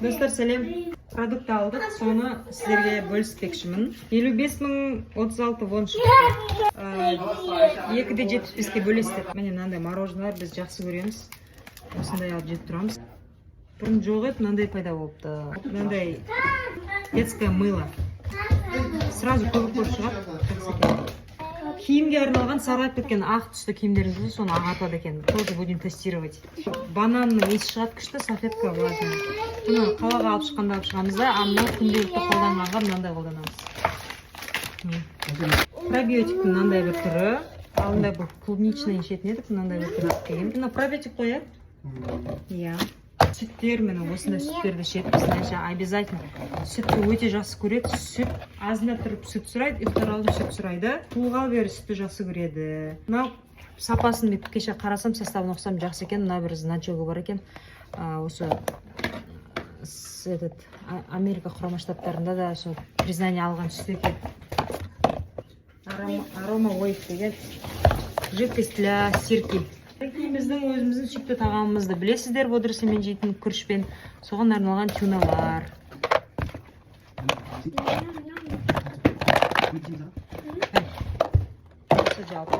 Достар, сәлем. Продукт алдық, соны сіздерге бөліспекшімін. 55 мың 36 вон шықты. 2-де 75-ке бөлестік. Міне мынандай мороженалар біз жақсы көреміз. Осындай алып жеп тұрамыз. Бұрын жоқ еді, мынандай пайда болыпты. Мынандай детское мыло. Сразу көп шығады. Киімге арналған сарғайып кеткен ақ түсті киімдеріңізді соны ағартады екен. Тоже будем тестировать. Бананның иісі шығады күшті, салфетка влажный. Бұны қалаға алып шыққанда алып шығамыз да, мынау күнделікті қолданғанға мынандай қолданамыз. Пробиотиктің мынандай бір түрі, алдында бұл клубничный ішетін едік, мынандай бір түрі алып келген. Пробиотик қояды. Иә. Сүттер, мені осындай сүттерді ішеді, біздің обязательно. Сүтті өте жақсы көреді, сүт азында тұрып сүт сұрайды, ұйықтар алдын сүт сұрайды. Туылғалы бері сүтті жақсы көреді. Мынау сапасын бүйтіп кеше қарасам, составын оқысам жақсы екен. Мына бір значогы бар екен. Осы Америка құрама штаттарында да признание алған сүт екен. Арома ойып деген жидкость для стирки. Біздің өзіміздің сүйікті тағамымызды білесіздер, водоросельмен жейтін күрішпен соған арналған тюналар. Осы жалпы.